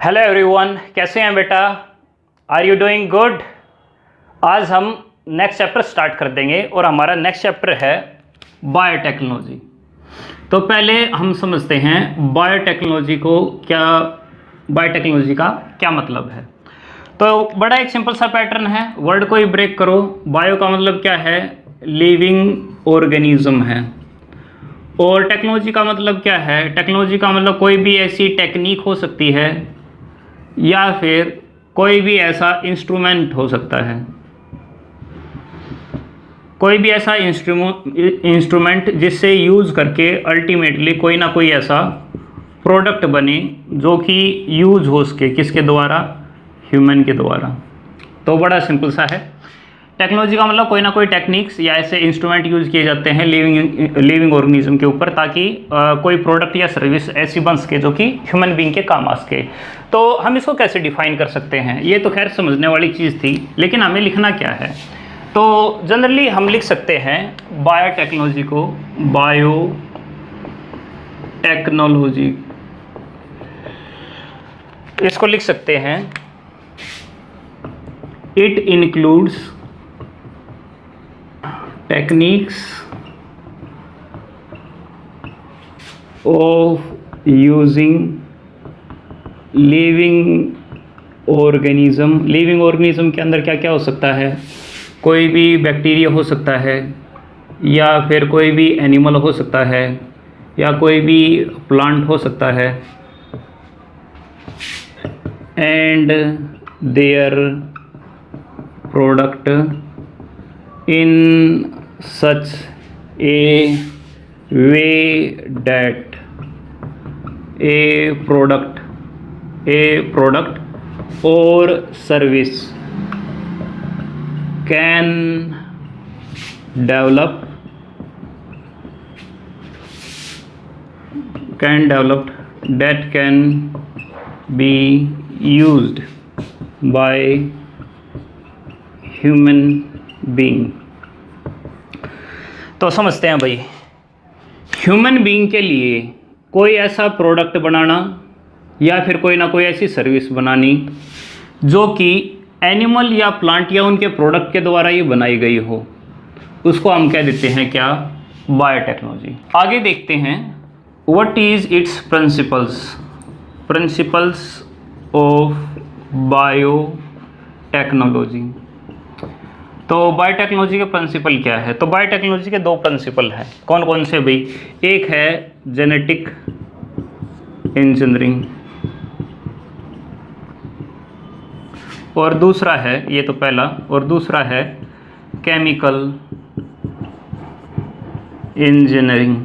Hello everyone, कैसे हैं बेटा? Are you doing good? आज हम नेक्स्ट चैप्टर स्टार्ट कर देंगे और हमारा नेक्स्ट चैप्टर है बायोटेक्नोलॉजी। तो पहले हम समझते हैं बायोटेक्नोलॉजी का क्या मतलब है। तो बड़ा एक सिंपल सा पैटर्न है, वर्ड को ही ब्रेक करो। बायो का मतलब क्या है? लिविंग ऑर्गेनिज्म है। और टेक्नोलॉजी का मतलब क्या है? टेक्नोलॉजी का मतलब कोई भी ऐसी टेक्निक हो सकती है या फिर कोई भी ऐसा इंस्ट्रूमेंट हो सकता है, कोई भी ऐसा इंस्ट्रूमेंट जिससे यूज़ करके अल्टीमेटली कोई ना कोई ऐसा प्रोडक्ट बने जो कि यूज़ हो सके, किसके द्वारा? ह्यूमन के द्वारा। तो बड़ा सिंपल सा है। टेक्नोलॉजी का मतलब कोई ना कोई टेक्निक्स या ऐसे इंस्ट्रूमेंट यूज़ किए जाते हैं लिविंग ऑर्गेनिज्म के ऊपर, ताकि कोई प्रोडक्ट या सर्विस ऐसी बन सके जो कि ह्यूमन बीइंग के काम आ सके। तो हम इसको कैसे डिफाइन कर सकते हैं? ये तो खैर समझने वाली चीज़ थी, लेकिन हमें लिखना क्या है? तो जनरली हम लिख सकते हैं बायोटेक्नोलॉजी को बायोटेक्नोलॉजी, इसको लिख सकते हैं it includes techniques of using living organism के अंदर क्या क्या हो सकता है? कोई भी बैक्टीरिया हो सकता है, या फिर कोई भी एनिमल हो सकता है, या कोई भी प्लांट हो सकता है, and their product in such a way that a product or service can develop that can be used by human being. तो समझते हैं भाई, ह्यूमन बीइंग के लिए कोई ऐसा प्रोडक्ट बनाना या फिर कोई ना कोई ऐसी सर्विस बनानी जो कि एनिमल या प्लांट या उनके प्रोडक्ट के द्वारा ही बनाई गई हो, उसको हम कह देते हैं क्या? बायोटेक्नोलॉजी। आगे देखते हैं what is it's principles of biotechnology. तो बायोटेक्नोलॉजी के प्रिंसिपल क्या है? तो बायोटेक्नोलॉजी के दो प्रिंसिपल हैं। कौन कौन से भाई? एक है जेनेटिक इंजीनियरिंग और दूसरा है, ये तो पहला, और दूसरा है केमिकल इंजीनियरिंग।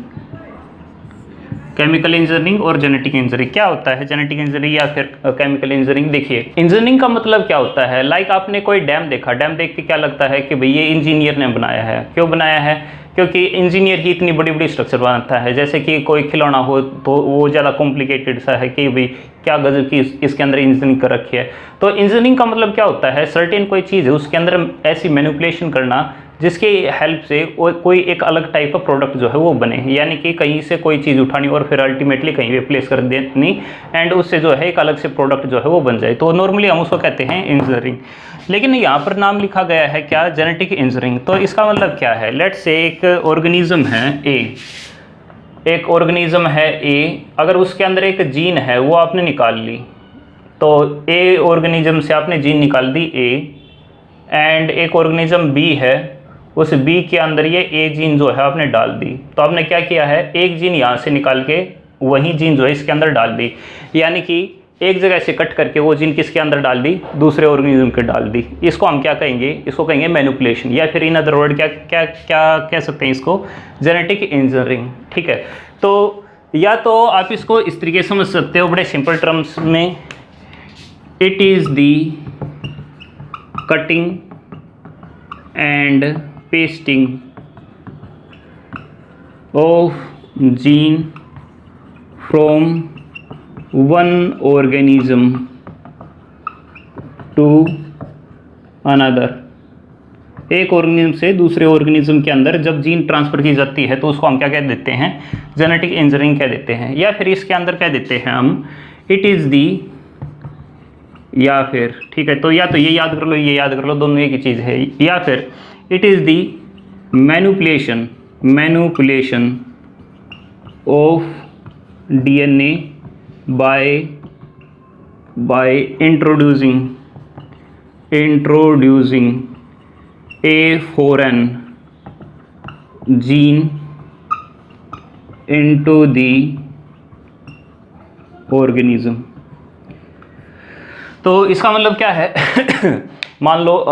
केमिकल इंजीनियरिंग और जेनेटिक इंजीनियरिंग। क्या होता है जेनेटिक इंजीनियरिंग या फिर केमिकल इंजीनियरिंग? देखिए, इंजीनियरिंग का मतलब क्या होता है? लाइक आपने कोई डैम देखा, डैम देख के क्या लगता है कि भाई ये इंजीनियर ने बनाया है। क्यों बनाया है? क्योंकि इंजीनियर ही इतनी बड़ी बड़ी स्ट्रक्चर बनाता है। जैसे कि कोई खिलौना हो तो वो ज़्यादा कॉम्प्लिकेटेड सा है कि भाई क्या गजब की इसके अंदर इंजीनियरिंग कर रखी है। तो इंजीनियरिंग का मतलब क्या होता है? सर्टेन कोई चीज़ है उसके अंदर ऐसी मैनिपुलेशन करना जिसकी हेल्प से कोई एक अलग टाइप का प्रोडक्ट जो है वो बने, यानी कि कहीं से कोई चीज़ उठानी और फिर अल्टीमेटली कहीं पे प्लेस कर देनी, एंड उससे जो है एक अलग से प्रोडक्ट जो है वो बन जाए। तो नॉर्मली हम उसको कहते हैं इंजीनियरिंग। लेकिन यहाँ पर नाम लिखा गया है क्या? Genetic engineering. तो इसका मतलब क्या है? लेट्स से एक ऑर्गेनिज्म है ए, अगर उसके अंदर एक जीन है वो आपने निकाल ली, तो ए ऑर्गेनिज्म से आपने जीन निकाल दी ए, एंड एक ऑर्गेनिज्म बी है, उस बी के अंदर ये ए जीन जो है आपने डाल दी। तो आपने क्या किया है? एक जीन यहाँ से निकाल के वही जीन जो है इसके अंदर डाल दी, यानी कि एक जगह से कट करके वो जीन किसके अंदर डाल दी? दूसरे ऑर्गेनिज्म के डाल दी। इसको हम क्या कहेंगे? इसको कहेंगे मैनिपुलेशन, या फिर इन अदर वर्ड क्या क्या क्या कह सकते हैं इसको? Genetic engineering. ठीक है। तो या तो आप इसको इस तरीके से समझ सकते हो बड़े सिंपल टर्म्स में, it is the cutting and pasting of gene from one organism to another। एक ऑर्गेनिज्म से दूसरे ऑर्गेनिज्म के अंदर जब जीन ट्रांसफर की जाती है तो उसको हम क्या कह देते हैं? जेनेटिक इंजीनियरिंग कह देते हैं। या फिर इसके अंदर कह देते हैं हम, इट इज़ दी या फिर ठीक है, तो या तो ये याद कर लो, ये याद कर लो, दोनों एक ही चीज़ है। या फिर it is the manipulation of DNA by introducing a foreign gene into the organism। तो इसका मतलब क्या है मान लो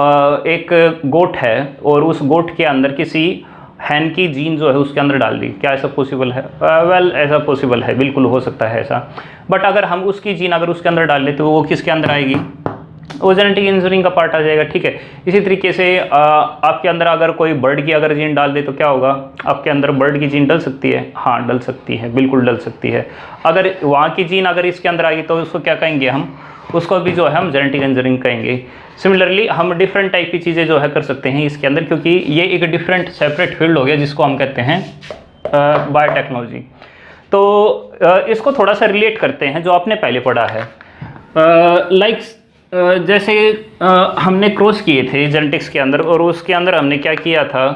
एक गोट है और उस गोट के अंदर किसी हैन की जीन जो है उसके अंदर डाल दी, क्या ऐसा पॉसिबल है? वेल ऐसा पॉसिबल है, बिल्कुल हो सकता है ऐसा। बट अगर हम उसकी जीन अगर उसके अंदर डाल ले तो वो किसके अंदर आएगी? वो जेनेटिक इंजीनियरिंग का पार्ट आ जाएगा। ठीक है, इसी तरीके से आपके अंदर अगर कोई बर्ड की अगर जीन डाल दे तो क्या होगा? आपके अंदर बर्ड की जीन डल सकती है? हाँ डल सकती है, बिल्कुल डल सकती है। अगर वहाँ की जीन अगर इसके अंदर आएगी तो उसको क्या कहेंगे हम? उसको भी जो है हम जेनेटिक इंजीनियरिंग कहेंगे। सिमिलरली हम डिफरेंट टाइप की चीज़ें जो है कर सकते हैं इसके अंदर, क्योंकि ये एक डिफरेंट सेपरेट फील्ड हो गया जिसको हम कहते हैं बायोटेक्नोलॉजी। तो इसको थोड़ा सा रिलेट करते हैं जो आपने पहले पढ़ा है। जैसे हमने क्रॉस किए थे जेनेटिक्स के अंदर, और उसके अंदर हमने क्या किया था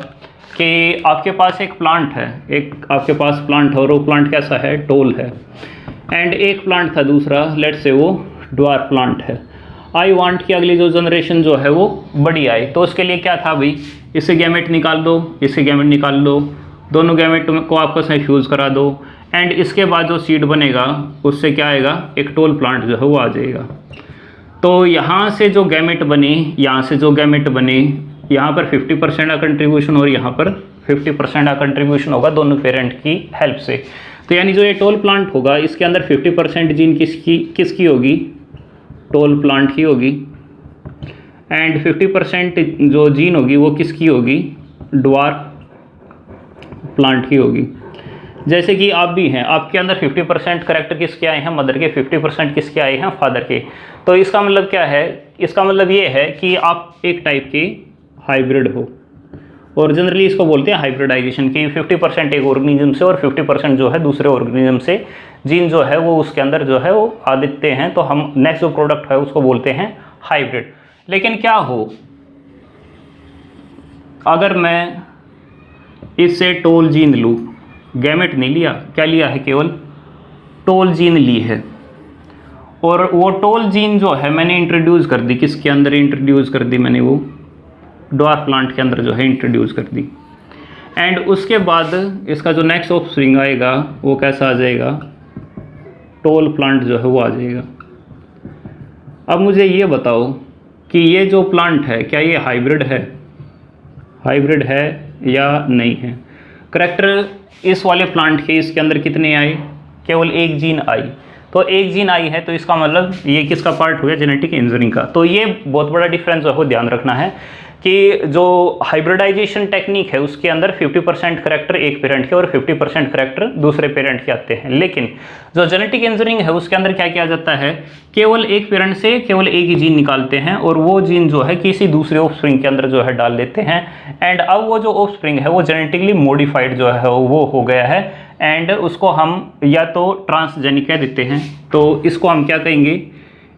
कि आपके पास एक प्लांट है, एक आपके पास प्लांट है और वो प्लांट कैसा है? टोल है। एंड एक प्लांट था दूसरा, लेट से वो ड्वार्फ प्लांट है। आई वांट कि अगली जो जनरेशन जो है वो बड़ी आए, तो उसके लिए क्या था भाई? इससे गैमेट निकाल दो, इससे गैमेट निकाल दो, दोनों गैमेट को आपस में फ्यूज़ करा दो, एंड इसके बाद जो सीड बनेगा उससे क्या आएगा? एक टोल प्लांट जो है वो आ जाएगा। तो यहाँ से जो गैमेट बने, यहाँ से जो गैमेट बने, यहाँ पर 50% का कंट्रीब्यूशन और यहाँ पर 50% का कंट्रीब्यूशन होगा दोनों पेरेंट की हेल्प से। तो यानी जो ये टोल प्लांट होगा इसके अंदर 50% जीन किसकी होगी? टोल प्लांट की होगी। एंड 50% जो जीन होगी वो किसकी होगी? ड्वार्फ प्लांट की होगी। जैसे कि आप भी हैं, आपके अंदर 50% करेक्टर किसके आए हैं? मदर के। 50% किसके आए हैं? फादर के। तो इसका मतलब क्या है? इसका मतलब ये है कि आप एक टाइप के हाइब्रिड हो, और जनरली इसको बोलते हैं हाइब्रिडाइजेशन, की 50% एक ऑर्गेनिज्म से और 50% जो है दूसरे ऑर्गेनिज्म से जीन जो है वो उसके अंदर जो है वो आ देते हैं, तो हम नेक्स्ट जो प्रोडक्ट है उसको बोलते हैं हाइब्रिड। लेकिन क्या हो अगर मैं इससे टोल जीन लूँ, गैमेट नहीं लिया, क्या लिया है? केवल टोल जीन ली है, और वो टोल जीन जो है मैंने इंट्रोड्यूस कर दी, किसके अंदर इंट्रोड्यूस कर दी? मैंने वो ड्वार्फ प्लांट के अंदर जो है इंट्रोड्यूस कर दी। एंड उसके बाद इसका जो नेक्स्ट ऑफस्प्रिंग आएगा वो कैसा आ जाएगा? टोल प्लांट जो है वो आ जाएगा। अब मुझे ये बताओ कि ये जो प्लांट है क्या ये हाइब्रिड है? हाइब्रिड है या नहीं है? करेक्टर इस वाले प्लांट के इसके अंदर कितने आए? केवल एक जीन आई। तो एक जीन आई है तो इसका मतलब ये किसका पार्ट हो गया? जेनेटिक इंजीनियरिंग का। तो ये बहुत बड़ा डिफरेंस है, ध्यान रखना है कि जो हाइब्रिडाइजेशन टेक्निक है उसके अंदर 50% करेक्टर एक पेरेंट के और 50% करेक्टर दूसरे पेरेंट के आते हैं। लेकिन जो जेनेटिक इंजीनियरिंग है उसके अंदर क्या किया जाता है? केवल एक पेरेंट से केवल एक ही जीन निकालते हैं और वो जीन जो है किसी दूसरे ऑफस्प्रिंग के अंदर जो है डाल देते हैं। एंड अब वो जो ऑफस्प्रिंग है वो जेनेटिकली मॉडिफाइड जो है वो हो गया है, एंड उसको हम या तो ट्रांसजेनिक कह देते हैं। तो इसको हम क्या कहेंगे?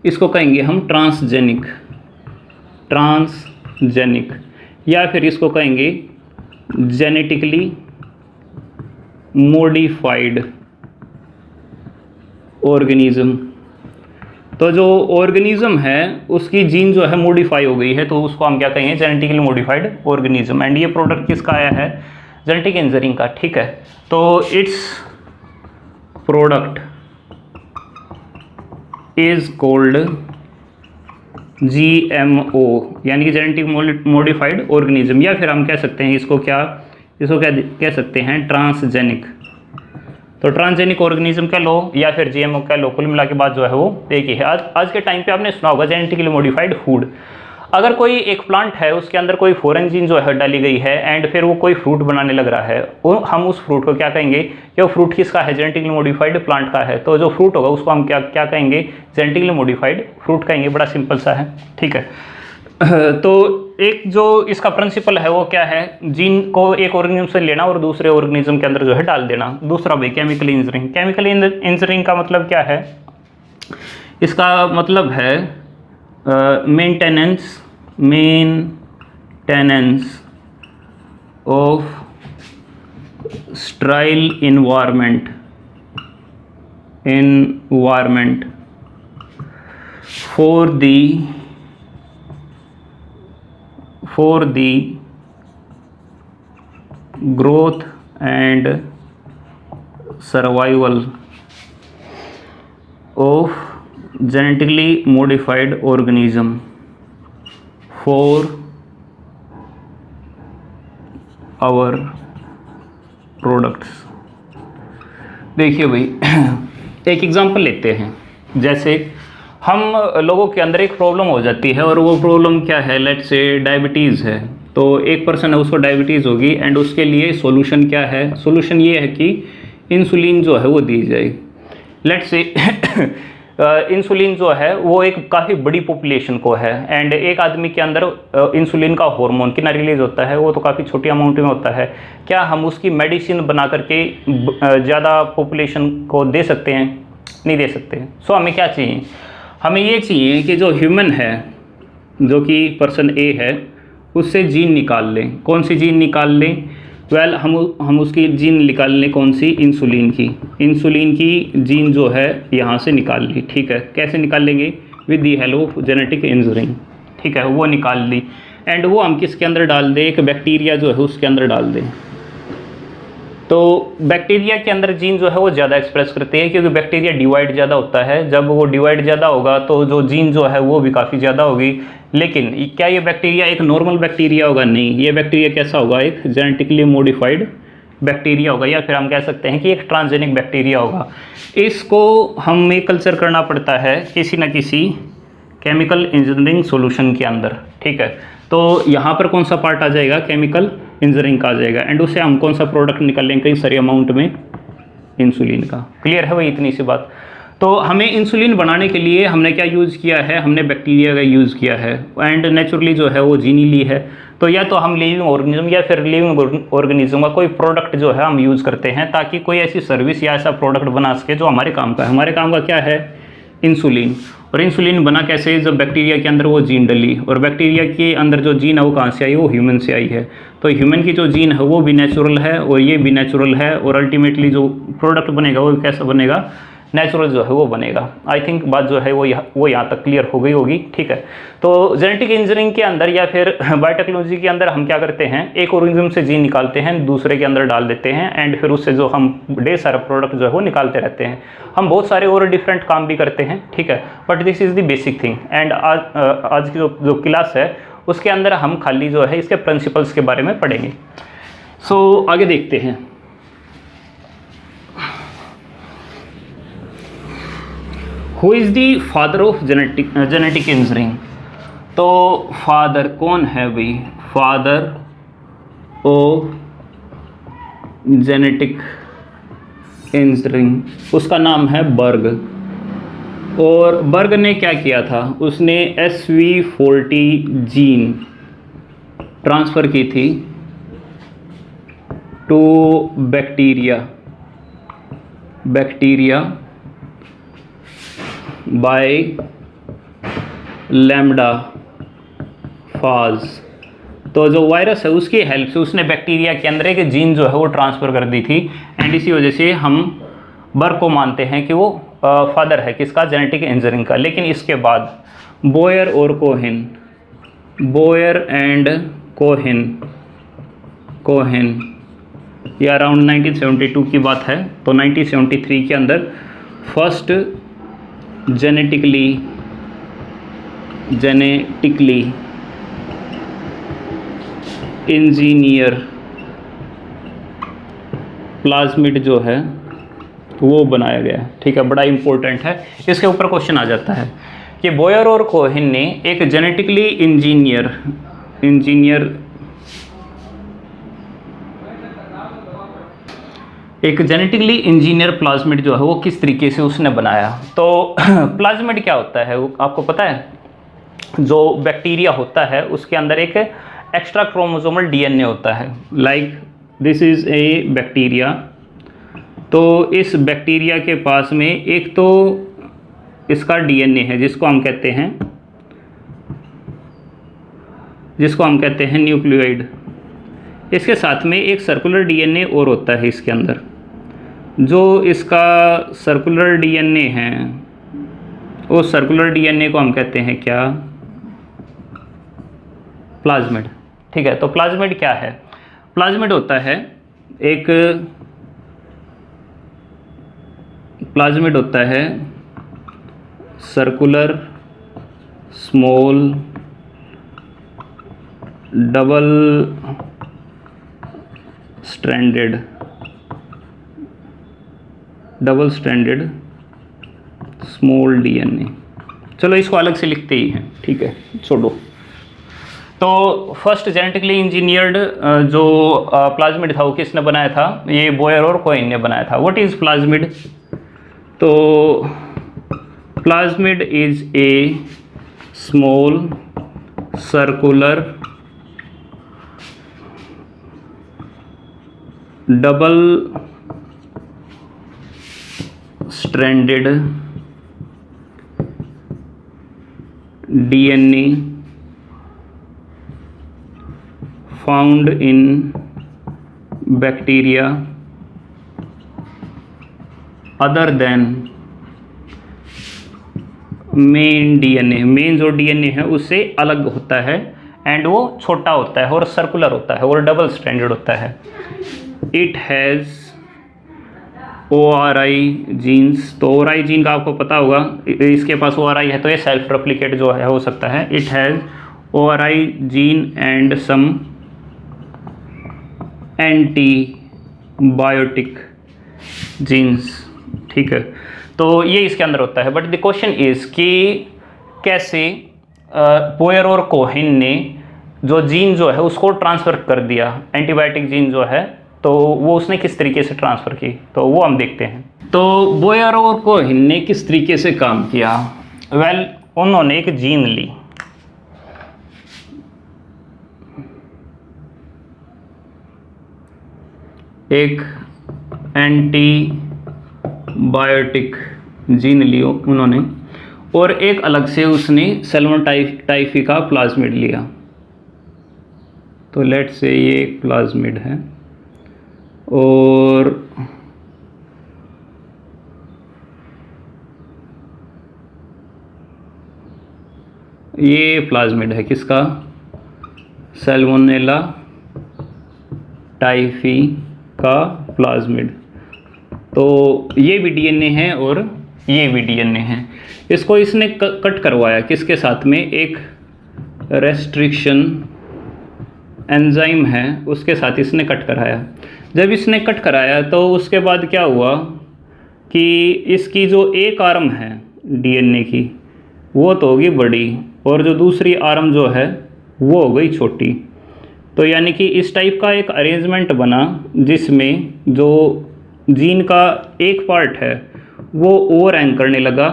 इसको कहेंगे हम ट्रांसजेनिक, या फिर इसको कहेंगे जेनेटिकली मॉडिफाइड ऑर्गेनिज्म। तो जो ऑर्गेनिज्म है उसकी जीन जो है मॉडिफाई हो गई है, तो उसको हम क्या कहेंगे? Genetically modified organism. एंड ये प्रोडक्ट किसका आया है? जेनेटिक इंजीनियरिंग का। ठीक है, तो it's product is called GMO, यानी कि जेनेटिक मॉडिफाइड ऑर्गेनिज्म, या फिर हम कह सकते हैं इसको क्या कह सकते हैं? ट्रांसजेनिक। तो ट्रांसजेनिक ऑर्गेनिज्म कह लो या फिर GMO कह लो, कुल मिला के बात जो है वो एक ही है। आज के टाइम पे आपने सुना होगा जेनेटिकली मॉडिफाइड फूड। अगर कोई एक प्लांट है उसके अंदर कोई फॉरेन जीन जो है डाली गई है एंड फिर वो कोई फ्रूट बनाने लग रहा है, हम उस फ्रूट को क्या कहेंगे? कि वो फ्रूट किसका है? जेनेटिकली मॉडिफाइड प्लांट का है। तो जो फ्रूट होगा उसको हम क्या कहेंगे? जेनेटिकली मॉडिफाइड फ्रूट कहेंगे। बड़ा सिंपल सा है। ठीक है, तो एक जो इसका प्रिंसिपल है वो क्या है? जीन को एक ऑर्गेनिज्म से लेना और दूसरे ऑर्गेनिज्म के अंदर जो है डाल देना। दूसरा भाई केमिकल इंजीनियरिंग। केमिकल इंजीनियरिंग का मतलब क्या है? इसका मतलब है maintenance of sterile environment for the growth and survival of genetically modified organism for our products। देखिए भाई एक एग्जांपल लेते हैं। जैसे हम लोगों के अंदर एक प्रॉब्लम हो जाती है और वो प्रॉब्लम क्या है, लेट्स से डायबिटीज़ है। तो एक पर्सन है उसको डायबिटीज़ होगी एंड उसके लिए सॉल्यूशन क्या है, सॉल्यूशन ये है कि इंसुलिन जो है वो दी जाए। लेट्स से इंसुलिन जो है वो एक काफ़ी बड़ी पॉपुलेशन को है एंड एक आदमी के अंदर इंसुलिन का हार्मोन कितना रिलीज होता है, वो तो काफ़ी छोटी अमाउंट में होता है। क्या हम उसकी मेडिसिन बना करके ज़्यादा पॉपुलेशन को दे सकते हैं? नहीं दे सकते। सो हमें क्या चाहिए, हमें ये चाहिए कि जो ह्यूमन है, जो कि पर्सन ए है, उससे जीन निकाल लें। कौन सी जीन निकाल लें? हम उसकी जीन निकाल लें, कौन सी? इंसुलिन की जीन जो है यहाँ से निकाल ली। ठीक है, कैसे निकाल लेंगे? With the help of genetic engineering. ठीक है, वो निकाल ली एंड वो हम किसके अंदर डाल दें? एक बैक्टीरिया जो है उसके अंदर डाल दें। तो बैक्टीरिया के अंदर जीन जो है वो ज़्यादा एक्सप्रेस करते हैं, क्योंकि बैक्टीरिया डिवाइड ज़्यादा होता है। जब वो डिवाइड ज़्यादा होगा तो जो जीन जो है वो भी काफ़ी ज़्यादा होगी। लेकिन क्या ये बैक्टीरिया एक नॉर्मल बैक्टीरिया होगा? नहीं, ये बैक्टीरिया कैसा होगा? एक जेनेटिकली मॉडिफाइड बैक्टीरिया होगा, या फिर हम कह सकते हैं कि एक ट्रांसजेनिक बैक्टीरिया होगा। इसको हमें कल्चर करना पड़ता है किसी न किसी केमिकल इंजीनियरिंग सॉल्यूशन के अंदर। ठीक है, तो यहाँ पर कौन सा पार्ट आ जाएगा? केमिकल इंजीनियरिंग का आ जाएगा एंड उससे हम कौन सा प्रोडक्ट निकालेंगे कई सारे अमाउंट में? इंसुलिन का। क्लियर है भाई इतनी सी बात? तो हमें इंसुलिन बनाने के लिए हमने क्या यूज़ किया है? हमने बैक्टीरिया का यूज़ किया है एंड नेचुरली जो है वो जीनी ली है। तो या तो हम लिविंग ऑर्गेनिज्म या फिर लिविंग ऑर्गेनिज्म का कोई प्रोडक्ट जो है हम यूज़ करते हैं, ताकि कोई ऐसी सर्विस या ऐसा प्रोडक्ट बना सके जो हमारे काम का है। हमारे काम का क्या है? इंसुलिन। और इंसुलिन बना कैसे? जब बैक्टीरिया के अंदर वो जीन डली, और बैक्टीरिया के अंदर जो जीन है वो कहाँ से आई? वो ह्यूमन से आई है। तो ह्यूमन की जो जीन है वो भी नेचुरल है और ये भी नेचुरल है, और अल्टीमेटली जो प्रोडक्ट बनेगा वो कैसा बनेगा? नेचुरल जो है वो बनेगा। आई थिंक बात जो है वो यहाँ तक क्लियर हो गई होगी। ठीक है, तो जेनेटिक इंजीनियरिंग के अंदर या फिर बायोटेक्नोलॉजी के अंदर हम क्या करते हैं? एक ऑर्गेनिज्म से जीन निकालते हैं, दूसरे के अंदर डाल देते हैं एंड फिर उससे जो हम ढेर सारा प्रोडक्ट जो है वो निकालते रहते हैं। हम बहुत सारे और डिफरेंट काम भी करते हैं। ठीक है, but this is the basic thing. And आज की जो क्लास है उसके अंदर हम खाली जो है इसके प्रिंसिपल्स के बारे में पढ़ेंगे। सो आगे देखते हैं। Who is the father of genetic engineering? तो फादर कौन है भाई? फादर ऑफ जेनेटिक इंजीनियरिंग, उसका नाम है बर्ग। और बर्ग ने क्या किया था? उसने SV40 जीन ट्रांसफ़र की थी टू बैक्टीरिया बाय लैम्डा फाज। तो जो वायरस है उसकी हेल्प से उसने बैक्टीरिया के अंदर एक जीन जो है वो ट्रांसफ़र कर दी थी एंड इसी वजह से हम बर्ग को मानते हैं कि वो फादर है किसका? जेनेटिक इंजीनियरिंग का। लेकिन इसके बाद बोयर एंड कोहेन ये अराउंड 1972 की बात है। तो 1973 के अंदर फर्स्ट जेनेटिकली इंजीनियर प्लाज्मिड जो है वो बनाया गया है। ठीक है, बड़ा इंपॉर्टेंट है, इसके ऊपर क्वेश्चन आ जाता है कि बोयर और कोहेन ने एक जेनेटिकली इंजीनियर प्लाज्मिड जो है वो किस तरीके से उसने बनाया। तो प्लाज्मिड क्या होता है वो आपको पता है? जो बैक्टीरिया होता है उसके अंदर एक एक्स्ट्रा क्रोमोसोमल DNA होता है। Like this is a bacteria. तो इस बैक्टीरिया के पास में एक तो इसका DNA है जिसको हम कहते हैं जिसको हम कहते हैं न्यूक्लियोइड। इसके साथ में एक सर्कुलर डीएनए और होता है इसके अंदर। जो इसका सर्कुलर डीएनए है, उस सर्कुलर डीएनए को हम कहते हैं क्या? प्लाज्मिड। ठीक है, तो प्लाज्मिड क्या है? प्लाज्मिड होता है एक प्लाज्मिड होता है circular small double stranded small DNA. चलो इसको अलग से लिखते ही हैं, ठीक है, छोड़ो। तो फर्स्ट जेनेटिकली इंजीनियर्ड जो प्लाज्मिड था वो किसने बनाया था? ये बोयर और कोहेन ने बनाया था। What is plasmid? तो plasmid is a small circular double stranded DNA found in bacteria other than main DNA. Main जो डीएनए है उससे अलग होता है एंड वो छोटा होता है और सर्कुलर होता है और डबल स्ट्रैंडेड होता है। It has ORI genes. तो ORI जीन का आपको पता होगा, इसके पास ORI है तो ये सेल्फ रेप्लिकेट जो है हो सकता है। It has ORI gene and some antibiotic genes. ठीक है, तो ये इसके अंदर होता है। बट द क्वेश्चन इज़ कि कैसे बोयर और कोहेन ने जो जीन जो है उसको ट्रांसफ़र कर दिया, एंटीबायोटिक जीन जो है, तो वो उसने किस तरीके से ट्रांसफ़र की, तो वो हम देखते हैं। तो बोयर और कोहेन ने किस तरीके से काम किया? वेल, उन्होंने एक जीन ली, एक एंटीबायोटिक जीन लियो उन्होंने, और एक अलग से उसने सैल्मन टाइफी का प्लाज्मिड लिया। तो लेट से ये एक प्लाज्मिड है और ये प्लाज्मिड है किसका? सैल्मोनेला टाइफी का प्लाज्मिड। तो ये भी डीएनए है और ये भी डीएनए है। इसको इसने कट करवाया किसके साथ में? एक रेस्ट्रिक्शन एंजाइम है उसके साथ इसने कट कराया। जब इसने कट कराया तो उसके बाद क्या हुआ कि इसकी जो एक आर्म है डीएनए की वो तो होगी बड़ी और जो दूसरी आर्म जो है वो हो गई छोटी। तो यानी कि इस टाइप का एक अरेंजमेंट बना जिसमें जो जीन का एक पार्ट है वो ओवर हैंग करने लगा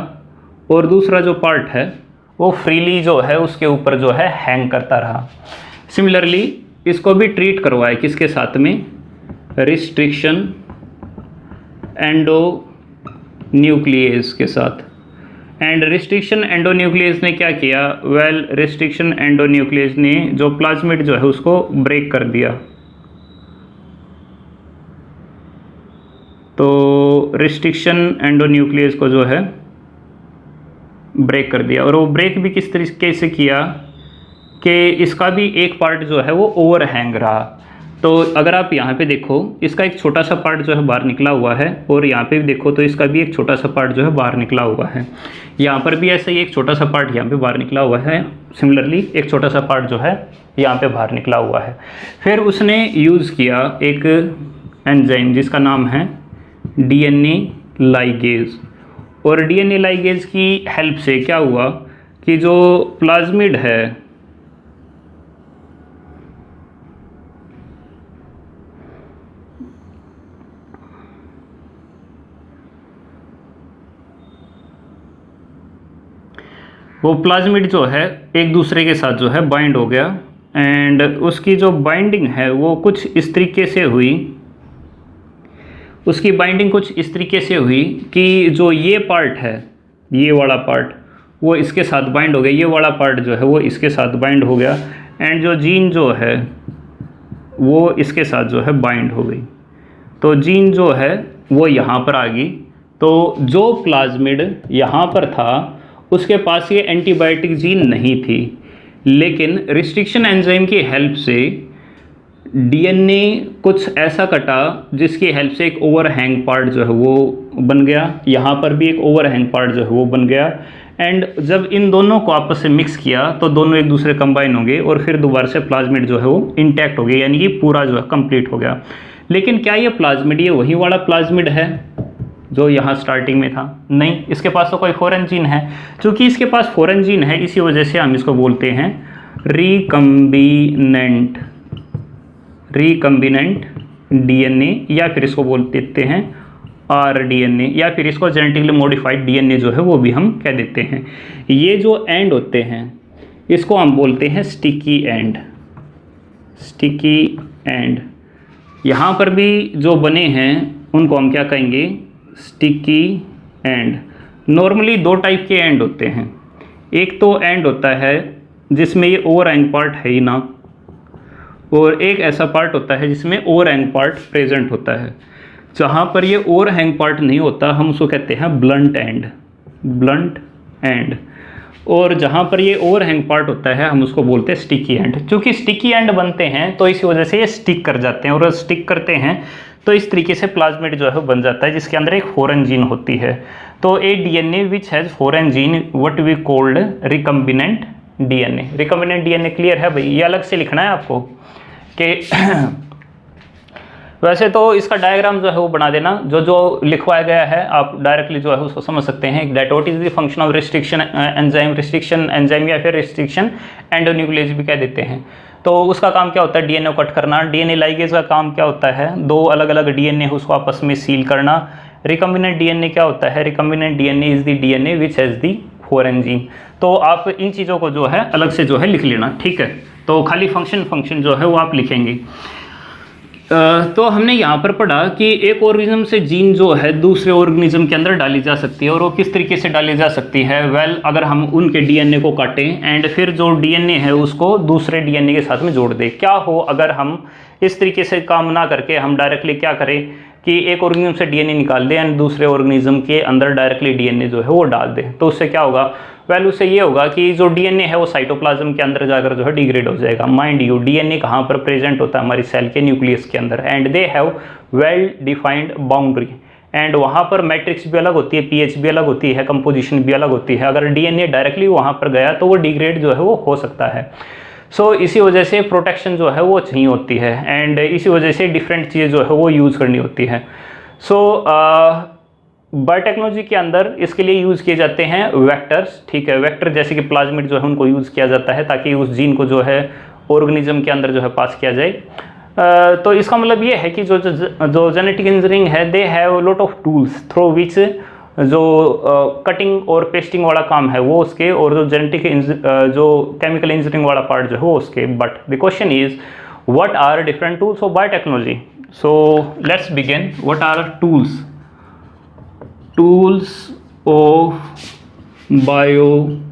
और दूसरा जो पार्ट है वो फ्रीली जो है उसके ऊपर जो है हैंग करता रहा। सिमिलरली इसको भी ट्रीट करवाए किसके साथ में? रिस्ट्रिक्शन एंडोन्यूक्लियस के साथ। एंड रिस्ट्रिक्शन एंडोन्यूक्लियस ने क्या किया? वेल, रिस्ट्रिक्शन एंडोन्यूक्लियस ने जो प्लाज्मिड जो है उसको ब्रेक कर दिया। तो रिस्ट्रिक्शन एंडोन्यूक्लियस को जो है ब्रेक कर दिया, और वो ब्रेक भी किस तरीके से किया कि इसका भी एक पार्ट जो है वो ओवर हैंग रहा। तो अगर आप यहाँ पे देखो, इसका एक छोटा सा पार्ट जो है बाहर निकला हुआ है और यहाँ पे भी देखो तो इसका भी एक छोटा सा पार्ट जो है बाहर निकला हुआ है। यहाँ पर भी ऐसे ही एक छोटा सा पार्ट यहाँ पे बाहर निकला हुआ है। सिमिलरली एक छोटा सा पार्ट जो है यहाँ पे बाहर निकला हुआ है। फिर उसने यूज़ किया एक एंजाइम जिसका नाम है डीएनए लाइगेज, और डीएनए लाइगेज की हेल्प से क्या हुआ कि जो प्लाज्मिड है वो प्लाज्मिड जो है एक दूसरे के साथ जो है बाइंड हो गया, एंड उसकी जो बाइंडिंग है वो कुछ इस तरीके से हुई, उसकी बाइंडिंग कुछ इस तरीके से हुई कि जो ये पार्ट है, ये वाला पार्ट वो इसके साथ बाइंड हो गया, ये वाला पार्ट जो है वो इसके साथ बाइंड हो गया, एंड जो जीन जो है वो इसके साथ जो है बाइंड हो गई, तो जीन जो है वो यहाँ पर आ गई। तो जो प्लाज्मिड यहाँ पर था उसके पास ये एंटीबायोटिक जीन नहीं थी, लेकिन रिस्ट्रिक्शन एंजाइम की हेल्प से डीएनए कुछ ऐसा कटा जिसकी हेल्प से एक ओवरहैंग पार्ट जो है वो बन गया, यहाँ पर भी एक ओवरहैंग पार्ट जो है वो बन गया। एंड जब इन दोनों को आपस से मिक्स किया तो दोनों एक दूसरे कंबाइन हो गए और फिर दोबारा से प्लाज्मिड जो है वो इंटैक्ट हो गया, यानी कि पूरा जो है कंप्लीट हो गया। लेकिन क्या ये प्लाज्मिड ये वही वाला प्लाज्मिड है जो यहाँ स्टार्टिंग में था? नहीं, इसके पास तो कोई फॉरेन जीन है। चूँकि इसके पास फॉरेन जीन है इसी वजह से हम इसको बोलते हैं रिकम्बिनेंट डीएनए, या फिर इसको बोल देते हैं आरडीएनए, या फिर इसको जेनेटिकली मॉडिफाइड डीएनए जो है वो भी हम कह देते हैं। ये जो एंड होते हैं इसको हम बोलते हैं स्टिकी एंड। यहाँ पर भी जो बने हैं उनको हम क्या कहेंगे? Sticky and. नॉर्मली दो टाइप के एंड होते हैं, एक तो एंड होता है जिसमें ये ओवरहैंग पार्ट है ही ना, और एक ऐसा पार्ट होता है जिसमें ओवरहैंग पार्ट प्रेजेंट होता है। जहाँ पर ये ओवरहैंग पार्ट नहीं होता हम उसको कहते हैं ब्लंट एंड, और जहाँ पर ये ओवरहैंग पार्ट होता है हम उसको बोलते हैं स्टिकी एंड। क्योंकि स्टिकी एंड बनते हैं तो इसी वजह से ये स्टिक कर जाते हैं, और स्टिक करते हैं तो इस तरीके से प्लाज्मिड जो है बन जाता है जिसके अंदर एक फॉरेन जीन होती है। तो a DNA which has foreign gene what we called recombinant DNA. Recombinant DNA clear है भाई? ये अलग से लिखना है आपको कि वैसे तो इसका डायग्राम जो है वो बना देना, जो लिखवाया गया है आप डायरेक्टली जो है उसको समझ सकते हैं। That what is the function of restriction enzyme या फिर रिस्ट्रिक्शन एंडोन्यूक्लियस भी कह देते हैं। तो उसका काम क्या होता है? डीएनए कट करना। डीएनए लाइगेज का काम क्या होता है? दो अलग अलग डीएनए उसको आपस में सील करना। रिकम्बिनेंट डीएनए क्या होता है? Recombinant DNA is the DNA which has the foreign gene. तो आप इन चीज़ों को जो है अलग से जो है लिख लेना, ठीक है? तो खाली फंक्शन जो है वो आप लिखेंगे। तो हमने यहाँ पर पढ़ा कि एक ऑर्गेनिज्म से जीन जो है दूसरे ऑर्गेनिज्म के अंदर डाली जा सकती है, और वो किस तरीके से डाली जा सकती है? अगर हम उनके डीएनए को काटें एंड फिर जो डीएनए है उसको दूसरे डीएनए के साथ में जोड़ दें। क्या हो अगर हम इस तरीके से काम ना करके हम डायरेक्टली क्या करें कि एक ऑर्गेनिज्म से डीएनए निकाल दें एंड दूसरे ऑर्गेनिज्म के अंदर डायरेक्टली डीएनए जो है वो डाल दें? तो उससे क्या होगा? उससे ये होगा कि जो डीएनए है वो साइटोप्लाज्म के अंदर जाकर जो है डिग्रेड हो जाएगा। माइंड यू, डीएनए कहाँ पर प्रेजेंट होता है? हमारी सेल के न्यूक्लियस के अंदर, and they have well defined boundary, and वहाँ पर मैट्रिक्स भी अलग होती है, पीएच भी अलग होती है, कंपोजिशन भी अलग होती है। अगर डीएनए डायरेक्टली वहाँ पर गया तो वो डिग्रेड जो है वो हो सकता है। सो इसी वजह से प्रोटेक्शन जो है वो चाहिए होती है, एंड इसी वजह से डिफरेंट चीज़ जो है वो यूज़ करनी होती है। बायोटेक्नोलॉजी के अंदर इसके लिए यूज़ किए जाते हैं वेक्टर्स, ठीक है? वेक्टर जैसे कि प्लाज्मिड जो है उनको यूज़ किया जाता है ताकि उस जीन को जो है ऑर्गेनिज्म के अंदर जो है पास किया जाए। तो इसका मतलब ये है कि जो जेनेटिक इंजीनियरिंग है they have lot of tools through which जो कटिंग और पेस्टिंग वाला काम है वो उसके, और जो जो केमिकल इंजीनियरिंग वाला पार्ट जो है वो उसके। But the question is what are different tools of biotechnology? So let's begin. What are tools of biotechnology?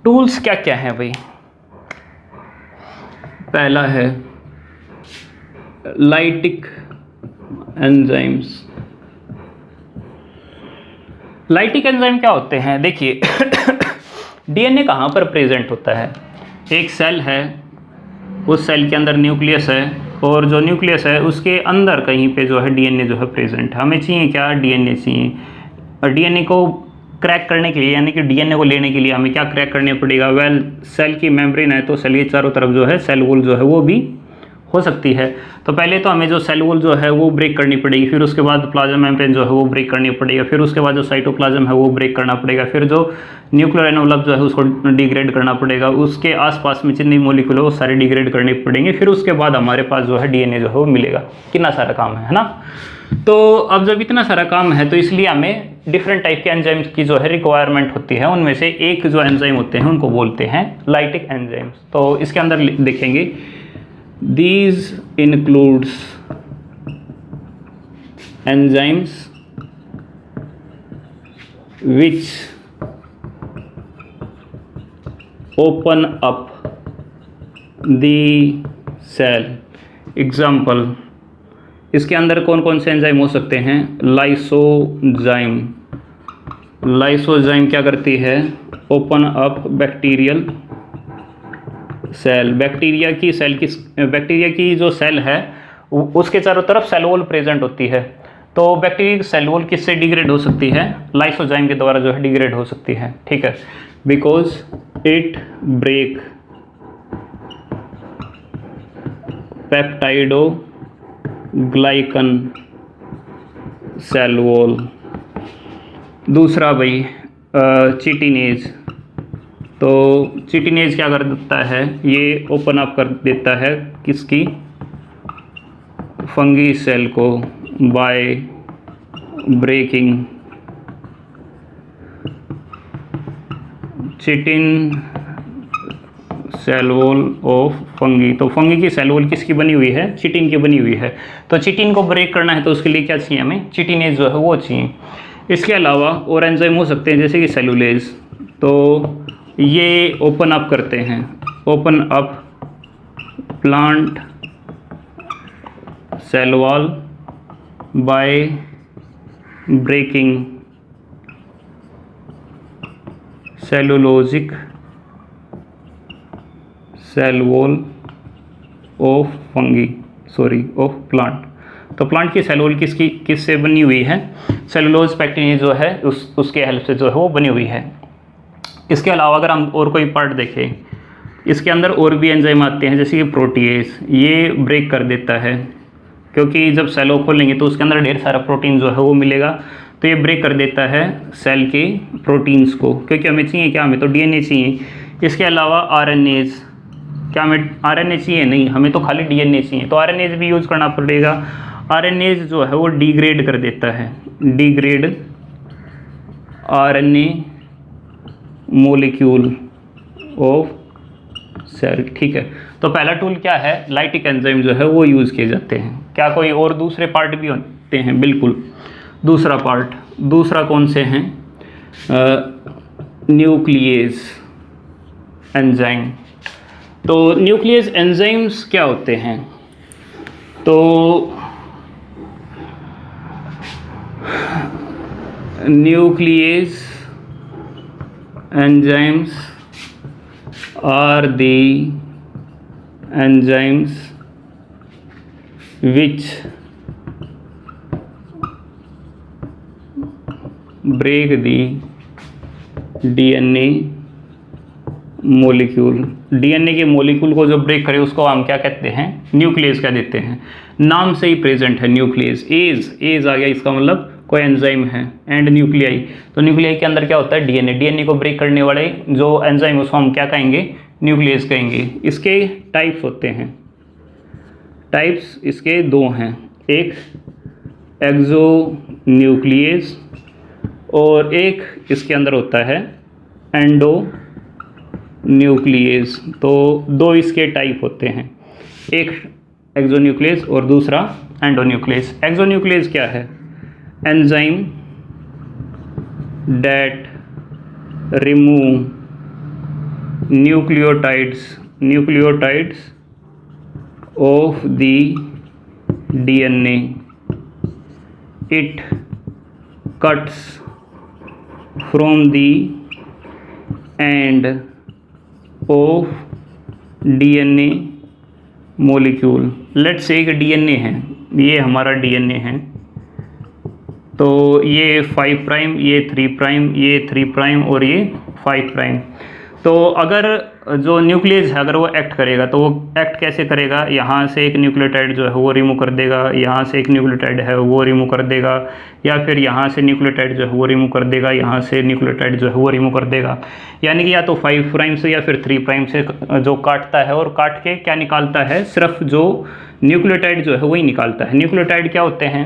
Tools क्या क्या है भाई? पहला है लाइटिक एंजाइम्स। लाइटिक एंजाइम क्या होते हैं? देखिए डीएनए कहाँ पर प्रेजेंट होता है? एक सेल है, उस सेल के अंदर न्यूक्लियस है, और जो न्यूक्लियस है उसके अंदर कहीं पे जो है डीएनए जो है प्रेजेंट है। हमें चाहिए क्या? डीएनए चाहिए। और डीएनए को क्रैक करने के लिए, यानी कि डीएनए को लेने के लिए हमें क्या क्रैक करने पड़ेगा? सेल की मेम्ब्रेन है तो सेल के चारों तरफ जो है सेल वॉल जो है वो भी हो सकती है। तो पहले तो हमें जो सेल वॉल जो है वो ब्रेक करनी पड़ेगी, फिर उसके बाद प्लाज्मा मेम्ब्रेन जो है वो ब्रेक करनी पड़ेगा, फिर उसके बाद जो साइटोप्लाज्म है वो ब्रेक करना पड़ेगा, फिर जो न्यूक्लियर एनवलप जो है उसको डिग्रेड करना पड़ेगा, उसके आसपास में जितने मॉलिक्यूल है वो सारे डिग्रेड करने पड़ेंगे, फिर उसके बाद हमारे पास जो है डीएनए जो है वो मिलेगा। कितना सारा काम है ना? तो अब जब इतना सारा काम है तो इसलिए हमें डिफरेंट टाइप के एंजाइम्स की जो है रिक्वायरमेंट होती है। उनमें से एक जो एंजाइम होते हैं उनको बोलते हैं लाइटिक एंजाइम्स। तो इसके अंदर देखेंगे these includes enzymes which open up the cell। Example, इसके अंदर कौन कौन से एंजाइम हो सकते हैं? लाइसोजाइम। लाइसोजाइम क्या करती है? Open up bacterial cell. Bacteria की जो सेल है उसके चारों तरफ सेल वॉल प्रेजेंट होती है। तो बैक्टीरिया की सेल वॉल किससे डिग्रेड हो सकती है? लाइसोजाइम के द्वारा जो है डिग्रेड हो सकती है। ठीक है, because it break peptidoglycan cell wall. दूसरा भाई चिटिनेज। तो चिटिनेज क्या कर देता है? ये ओपन अप कर देता है किसकी? फंगी सेल को by breaking chitin cell wall of fungi. तो फंगी की सेल वॉल किसकी बनी हुई है? चिटिन की बनी हुई है। तो चिटिन को ब्रेक करना है तो उसके लिए क्या चाहिए हमें? चिटिनेज जो है वो चाहिए। इसके अलावा और एंजाइम हो सकते हैं जैसे कि सेलुलेज। तो ये ओपन अप करते हैं, open up plant cell wall by breaking cellulosic cell wall of fungi, of plant. तो प्लांट की सेल वॉल किससे बनी हुई है? सेलुलोज पैक्टिनिया जो है उसके हेल्प से जो है वो बनी हुई है। इसके अलावा अगर हम और कोई पार्ट देखें, इसके अंदर और भी एंजाइम आते हैं जैसे कि प्रोटीएज। ये ब्रेक कर देता है क्योंकि जब सेल खोलेंगे तो उसके अंदर ढेर सारा प्रोटीन जो है वो मिलेगा। तो ये ब्रेक कर देता है सेल के प्रोटीन्स को, क्योंकि हमें चाहिए क्या? हमें तो डीएनए चाहिए। इसके अलावा आरएनएज। क्या हमें आरएनए चाहिए? नहीं, हमें तो खाली डीएनए चाहिए। तो आरएनएज भी यूज़ करना पड़ेगा। आरएनएज जो है वो डिग्रेड कर देता है, degrade RNA molecule of cell. ठीक है, तो पहला टूल क्या है? लाइटिक एंजाइम जो है वो यूज़ किए जाते हैं। क्या कोई और दूसरे पार्ट भी होते हैं? बिल्कुल। दूसरा पार्ट, दूसरा कौन से हैं? Nucleus enzyme. तो न्यूक्लियस एंजाइम्स क्या होते हैं? तो nucleus enzymes are the enzymes which break the DNA molecule. DNA के मोलिक्यूल को जो ब्रेक करे उसको हम क्या कहते हैं? न्यूक्लियस कह देते हैं। नाम से ही प्रेजेंट है न्यूक्लियस। एज आ गया, इसका मतलब कोई एंजाइम है। एंड न्यूक्लियाई, तो न्यूक्लियाई के अंदर क्या होता है? डीएनए। डीएनए को ब्रेक करने वाले जो एंजाइम उसको हम क्या कहेंगे? न्यूक्लियस कहेंगे। इसके टाइप्स होते हैं। टाइप्स इसके दो हैं, एक एक्सो न्यूक्लियस और एक इसके अंदर होता है एंडो न्यूक्लियस। तो दो इसके टाइप होते हैं, एक एक्सोन्यूक्लियस और दूसरा एंडोन्यूक्लियस। एक्सोन्यूक्लियस क्या है? Enzyme that remove nucleotides of the DNA. It cuts from the end of DNA molecule. Let's say एक डीएनए है, ये हमारा डीएनए है। तो ये 5 प्राइम, ये 3 प्राइम, ये 3 प्राइम और ये 5 प्राइम। तो अगर जो न्यूक्लियस है अगर वो एक्ट करेगा तो वो एक्ट कैसे करेगा? यहाँ से एक न्यूक्लियोटाइड जो है वो रिमूव कर देगा, यहाँ से एक न्यूक्लियोटाइड है वो रिमूव कर देगा, या फिर यहाँ से न्यूक्लियोटाइड जो है वो रिमूव कर देगा, यहाँ से न्यूक्लियोटाइड जो है वो रिमूव कर देगा। यानी कि या तो 5 प्राइम से या फिर 3 प्राइम से जो काटता है, और काट के क्या निकालता है? सिर्फ जो न्यूक्लियोटाइड जो है वही निकालता है। न्यूक्लियोटाइड क्या होते हैं?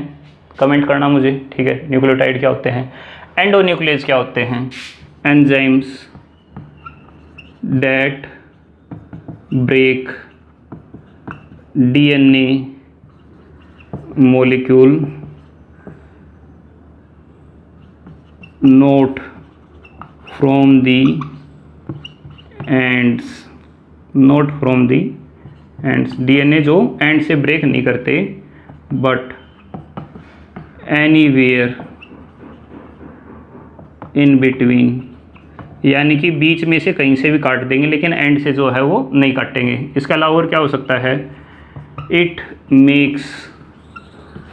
कमेंट करना मुझे, ठीक है। न्यूक्लियोटाइड क्या होते हैं? एंडोन्यूक्लियस क्या होते हैं? Enzymes that break DNA molecule not from the ends, not from the ends, DNA जो एंड से ब्रेक नहीं करते, बट एनीवेयर इन बिटवीन, यानी कि बीच में से कहीं से भी काट देंगे लेकिन एंड से जो है वो नहीं काटेंगे। इसके अलावा और क्या हो सकता है, it makes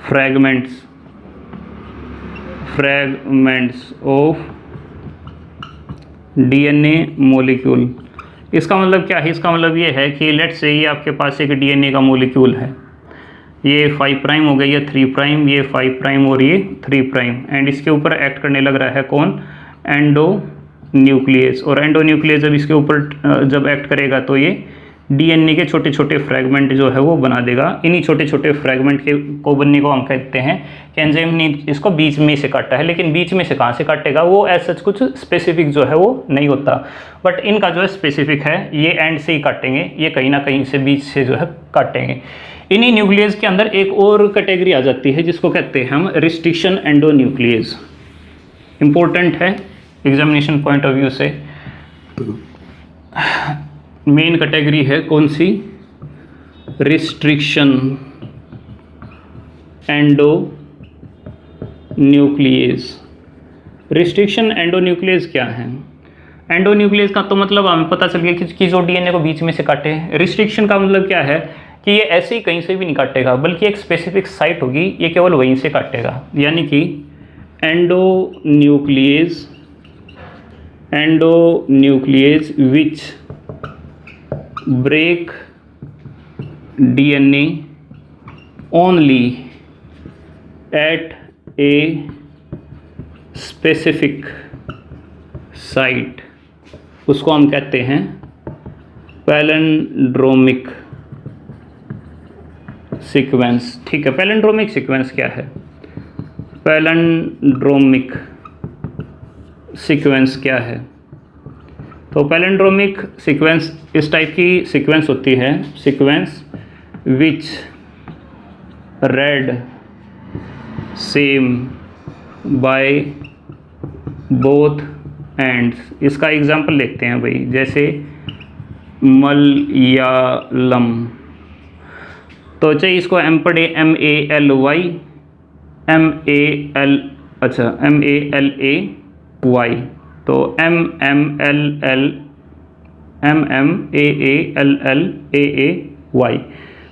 fragments of DNA molecule. इसका मतलब क्या है, इसका मतलब ये है कि लेट्स से ये आपके पास एक डीएनए का मॉलिक्यूल है, ये 5 प्राइम हो गया, ये 3 प्राइम, ये 5 प्राइम और ये 3 प्राइम, एंड इसके ऊपर एक्ट करने लग रहा है कौन, एंडो न्यूक्लियस। और एंडो न्यूक्लियस जब इसके ऊपर जब एक्ट करेगा तो ये डीएनए के छोटे छोटे फ्रैगमेंट जो है वो बना देगा। इन्हीं छोटे छोटे फ्रैगमेंट के को बनने को हम कहते हैं कि एंजाइम ने इसको बीच में से काटा है, लेकिन बीच में से कहाँ से काटेगा वो एज सच कुछ स्पेसिफिक जो है वो नहीं होता, बट इनका जो है स्पेसिफिक है, ये एंड से ही काटेंगे, ये कहीं ना कहीं से बीच से जो है काटेंगे। इन्हीं न्यूक्लियस के अंदर एक और कैटेगरी आ जाती है जिसको कहते हैं हम रिस्ट्रिक्शन एंडो न्यूक्लियस। इंपॉर्टेंट है एग्जामिनेशन पॉइंट ऑफ व्यू से, मेन कैटेगरी है कौन सी, restriction endonuclease. Restriction endonuclease क्या है, एंडो न्यूक्लियस का तो मतलब हमें पता चल गया कि जो डीएनए को बीच में से काटे। रिस्ट्रिक्शन का मतलब क्या है कि ये ऐसे ही कहीं से भी नहीं काटेगा, बल्कि एक स्पेसिफिक साइट होगी, ये केवल वहीं से काटेगा, यानी कि endonuclease which break DNA only at a specific site, उसको हम कहते हैं पैलिंड्रोमिक सीक्वेंस। ठीक है, पैलिंड्रोमिक सीक्वेंस क्या है, पैलिंड्रोमिक सीक्वेंस क्या है, तो पैलिंड्रोमिक सीक्वेंस इस टाइप की सीक्वेंस होती है, sequence which red same by both ends. इसका एग्जांपल देखते हैं भाई, जैसे मलयालम, तो चाहिए इसको एम पढ़े, MALY, तो MMALLAY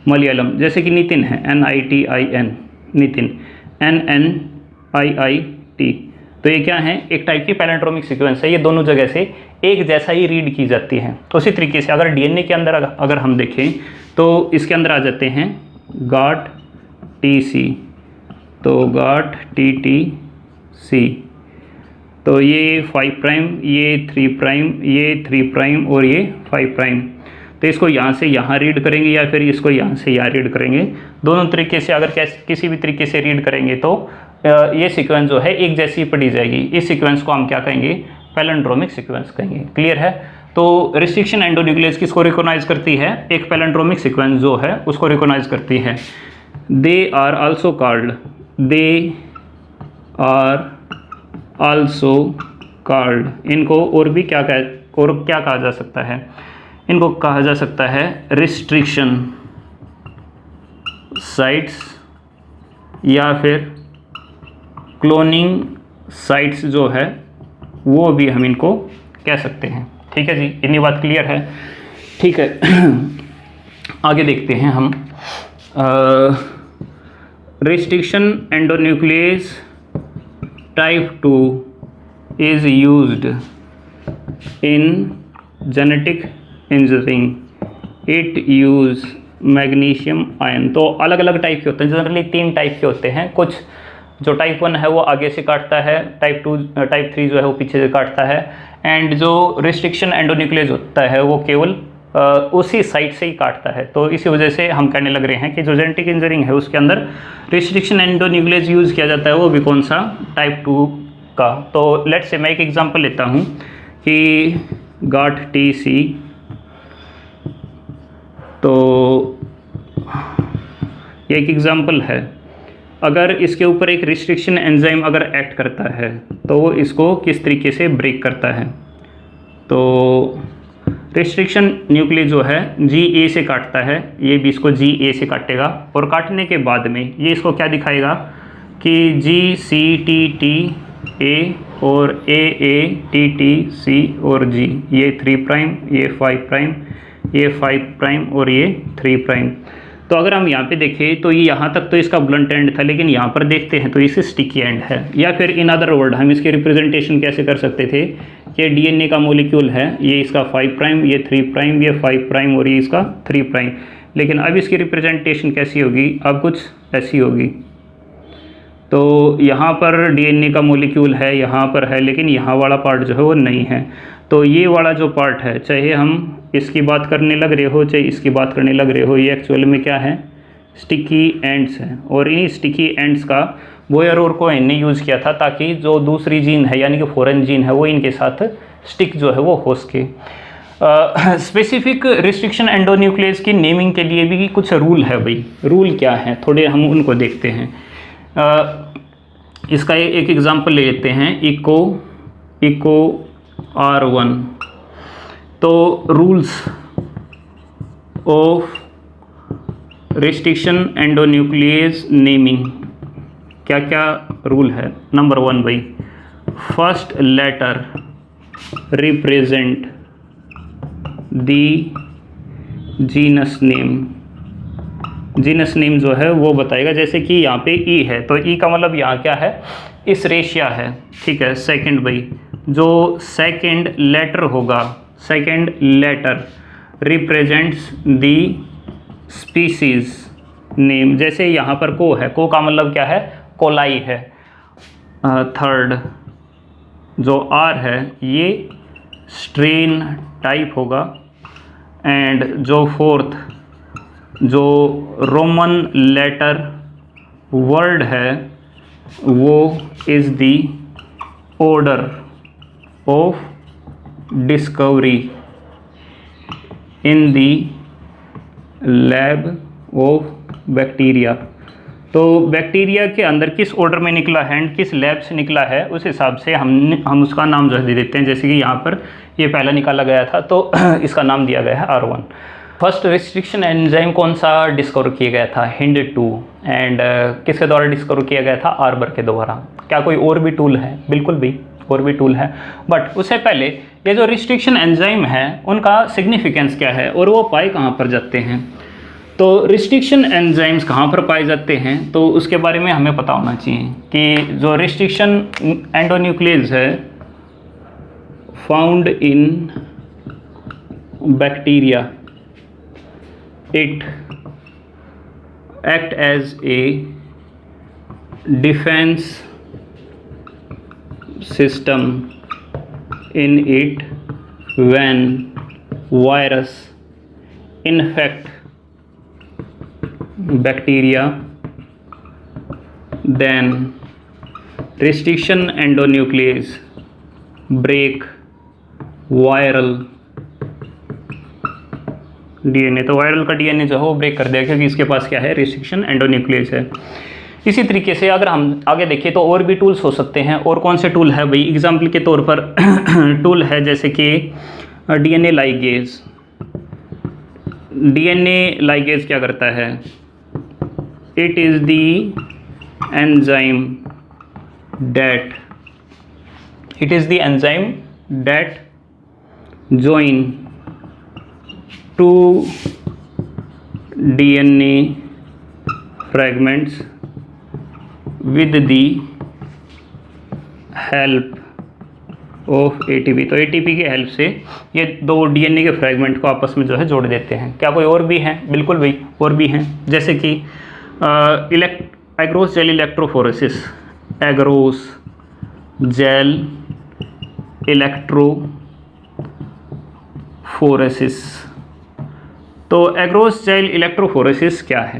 मलयालम। जैसे कि नितिन है, NITIN नितिन, NNIIT, तो ये क्या है, एक टाइप की पैलिंड्रोमिक सीक्वेंस है, ये दोनों जगह से एक जैसा ही रीड की जाती है। तो उसी तरीके से अगर डीएनए के अंदर अगर हम देखें तो इसके अंदर आ जाते हैं गाट TC, तो गाट TTC, तो ये 5 प्राइम, ये 3 प्राइम, ये 3 प्राइम और ये 5 प्राइम, तो इसको यहाँ से यहाँ रीड करेंगे या फिर इसको यहाँ से यहाँ रीड करेंगे। दोनों तरीके से अगर किसी भी तरीके से रीड करेंगे तो ये सीक्वेंस जो है एक जैसी पढ़ी जाएगी। इस सीक्वेंस को हम क्या कहेंगे, पैलिंड्रोमिक सीक्वेंस कहेंगे। क्लियर है। तो रिस्ट्रिक्शन एंडो न्यूक्लियस किसको रिकॉग्नाइज करती है, एक पैलिंड्रोमिक सीक्वेंस जो है उसको रिकॉग्नाइज करती है। दे आर आल्सो कॉल्ड, इनको और भी क्या कहा जा सकता है, इनको कहा जा सकता है रिस्ट्रिक्शन साइट्स या फिर क्लोनिंग साइट्स जो है वो भी हम इनको कह सकते हैं। ठीक है जी, इतनी बात क्लियर है। ठीक है, आगे देखते हैं हम। Restriction endonuclease type 2 is used in genetic engineering, it use magnesium ion. तो अलग अलग टाइप के होते हैं, जनरली 3 टाइप के होते हैं। कुछ जो टाइप 1 है वो आगे से काटता है, टाइप 3 जो है वो पीछे से काटता है, एंड जो रिस्ट्रिक्शन एंडोन्यूक्लियस होता है वो केवल उसी साइट से ही काटता है। तो इसी वजह से हम कहने लग रहे हैं कि जो जेनेटिक इंजीनियरिंग है उसके अंदर रिस्ट्रिक्शन एंडोन्यूक्लियस यूज़ किया जाता है, वो भी कौन सा, टाइप 2 का। तो लेट्स से मैं एक एग्जांपल लेता हूँ कि गाट TC, तो ये एक एग्जांपल है। अगर इसके ऊपर एक रिस्ट्रिक्शन एंजाइम अगर एक्ट करता है तो वो इसको किस तरीके से ब्रेक करता है। तो रिस्ट्रिक्शन न्यूक्लियस जो है जी ए से काटता है, ये भी इसको जी ए से काटेगा और काटने के बाद में ये इसको क्या दिखाएगा कि जी सी टी टी ए और ए टी टी सी और जी, ये 3 प्राइम, ये 5 प्राइम, ये 5 प्राइम और ये 3 प्राइम। तो अगर हम यहाँ पे देखें तो ये यहाँ तक तो इसका ब्लंट एंड था, लेकिन यहाँ पर देखते हैं तो इसे स्टिकी एंड है। या फिर इन अदर वर्ड हम इसकी रिप्रेजेंटेशन कैसे कर सकते थे कि डीएनए का मॉलिक्यूल है, ये इसका 5 प्राइम, ये 3 प्राइम, ये 5 प्राइम और ये इसका 3 प्राइम। लेकिन अब इसकी रिप्रेजेंटेशन कैसी होगी, अब कुछ ऐसी होगी। तो यहाँ पर डीएनए का मॉलिक्यूल है, यहाँ पर है, लेकिन यहाँ वाला पार्ट जो है वो नहीं है। तो ये वाला जो पार्ट है, चाहे हम इसकी बात करने लग रहे हो चाहे इसकी बात करने लग रहे हो, ये एक्चुअल में क्या है, स्टिकी एंड्स है। और इन्हीं स्टिकी एंड्स का बोयर और कोहेन ने यूज़ किया था ताकि जो दूसरी जीन है यानी कि फॉरेन जीन है वो इनके साथ स्टिक जो है वो हो सके। स्पेसिफिक रिस्ट्रिक्शन एंडोन्यूक्लियस की नेमिंग के लिए भी कुछ रूल है भाई। रूल क्या है, थोड़े हम उनको देखते हैं। इसका एक एग्जांपल ले लेते हैं, इको R1। तो rules of restriction endonuclease naming, क्या क्या रूल है। नंबर 1 भाई, first letter represent the genus name. Genus name जो है वो बताएगा, जैसे कि यहाँ पे ई है तो ई का मतलब यहाँ क्या है, इस रेशिया है, ठीक है। सेकंड भाई, जो सेकंड लेटर होगा, second letter represents the species name. जैसे यहाँ पर को है, को का मतलब क्या है, कोलाई है। थर्ड जो आर है ये स्ट्रेन टाइप होगा। एंड जो फोर्थ जो रोमन लेटर वर्ड है वो is the order of discovery in the lab of bacteria. तो बैक्टीरिया के अंदर किस ऑर्डर में निकला है एंड किस लैब से निकला है उस हिसाब से हम उसका नाम जो है दे देते हैं। जैसे कि यहाँ पर ये पहला निकाला गया था तो इसका नाम दिया गया है R1। फर्स्ट रिस्ट्रिक्शन एंजाइम कौन सा डिस्कवर किया गया था, हिंड2। एंड किसके द्वारा डिस्कवर किया गया था, आर्बर के द्वारा। क्या कोई और भी टूल है, बिल्कुल भी और भी टूल है। बट उससे पहले ये जो रिस्ट्रिक्शन एंजाइम है उनका सिग्निफिकेंस क्या है और वो पाए कहाँ पर जाते हैं। तो रिस्ट्रिक्शन एंजाइम्स कहाँ पर पाए जाते हैं तो उसके बारे में हमें पता होना चाहिए कि जो रिस्ट्रिक्शन एंडोन्यूक्लियस है found in bacteria, it act as a defense system in it when virus infect bacteria, then restriction endonuclease break viral DNA. तो वायरल का डीएनए जो है वो ब्रेक कर देगा क्योंकि इसके पास क्या है, रिस्ट्रिक्शन एंडोन्यूक्लियस है। इसी तरीके से अगर हम आगे देखें तो और भी टूल्स हो सकते हैं। और कौन से टूल है भाई, एग्जाम्पल के तौर पर टूल है जैसे कि डीएनए लाइगेज। डीएनए लाइगेज क्या करता है, it is the enzyme that join two DNA fragments with the help of ATP। तो ATP की हेल्प से ये दो DNA के फ्रैगमेंट को आपस में जो है जोड़ देते हैं। क्या कोई और भी हैं, बिल्कुल भाई और भी हैं, जैसे कि agarose gel electrophoresis, agarose gel electrophoresis. तो एग्रोस जेल इलेक्ट्रोफोरेसिस क्या है,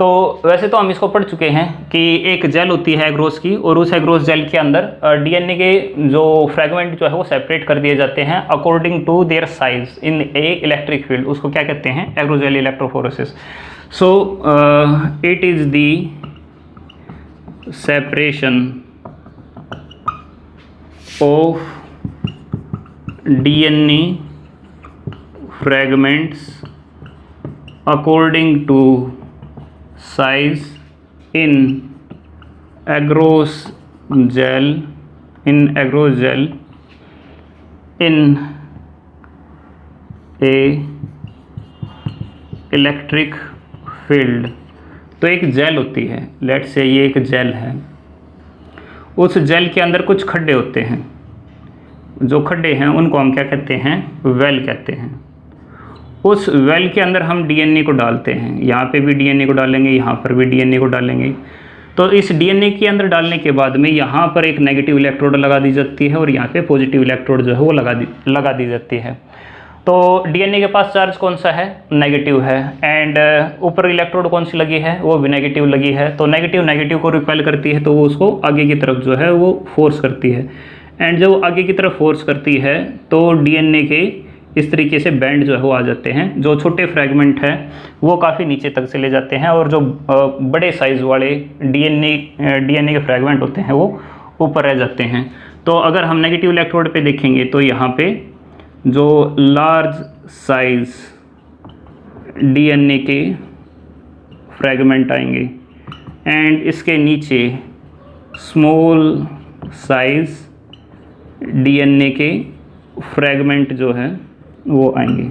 तो वैसे तो हम इसको पढ़ चुके हैं कि एक जेल होती है एग्रोस की और उस एग्रोस जेल के अंदर डीएनए के जो फ्रैगमेंट जो है वो सेपरेट कर दिए जाते हैं according to their size in a electric field. उसको क्या कहते हैं, agarose gel electrophoresis. So it is the separation of DNA fragments according to size in agarose gel in a electric field. तो एक जेल होती है, लेट से ये एक जेल है, उस जेल के अंदर कुछ खड्डे होते हैं, जो खड्डे हैं उनको हम क्या कहते हैं, वेल कहते हैं। उस वेल के अंदर हम डीएनए को डालते हैं, यहाँ पे भी डीएनए को डालेंगे, यहाँ पर भी डीएनए को डालेंगे। तो इस डीएनए के अंदर डालने के बाद में यहाँ पर एक नेगेटिव इलेक्ट्रोड लगा दी जाती है और यहाँ पे पॉजिटिव इलेक्ट्रोड जो है वो लगा दी जाती है। तो डीएनए के पास चार्ज कौन सा है, नेगेटिव है, एंड ऊपर इलेक्ट्रोड कौन सी लगी है, वो भी नेगेटिव लगी है। तो नेगेटिव को रिपेल करती है, तो वो उसको आगे की तरफ जो है वो फोर्स करती है, एंड जब आगे की तरफ फोर्स करती है तो डीएनए के इस तरीके से बैंड जो है वो आ जाते हैं। जो छोटे फ्रैगमेंट हैं वो काफ़ी नीचे तक चले जाते हैं और जो बड़े साइज़ वाले डीएनए के फ्रैगमेंट होते हैं वो ऊपर रह जाते हैं। तो अगर हम नेगेटिव इलेक्ट्रोड पे देखेंगे तो यहाँ पे जो लार्ज साइज डीएनए के फ्रैगमेंट आएंगे एंड इसके नीचे स्मॉल साइज डीएनए के फ्रैगमेंट जो है वो आएंगे।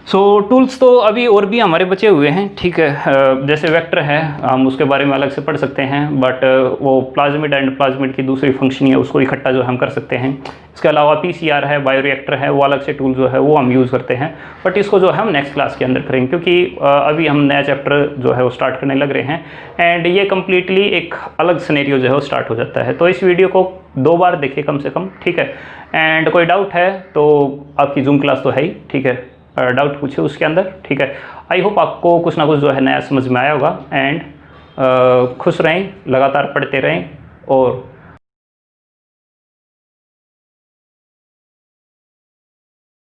सो टूल्स तो अभी और भी हमारे बचे हुए हैं, ठीक है। जैसे वेक्टर है, हम उसके बारे में अलग से पढ़ सकते हैं, बट वो प्लाज्मिड एंड प्लाज्मिड की दूसरी फंक्शनिंग है, उसको इकट्ठा जो हम कर सकते हैं। इसके अलावा पीसीआर है, बायोरिएक्टर है, वो अलग से टूल जो है वो हम यूज़ करते हैं, बट इसको जो है हम नेक्स्ट क्लास के अंदर करेंगे, क्योंकि अभी हम नया चैप्टर जो है वो स्टार्ट करने लग रहे हैं एंड ये कम्प्लीटली एक अलग सिनेरियो जो है वो स्टार्ट हो जाता है। तो इस वीडियो को 2 बार देखें कम से कम, ठीक है। एंड कोई डाउट है तो आपकी जूम क्लास तो है ही, ठीक है, डाउट पूछे उसके अंदर, ठीक है। आई होप आपको कुछ ना कुछ जो है नया समझ में आया होगा, एंड खुश रहें, लगातार पढ़ते रहें और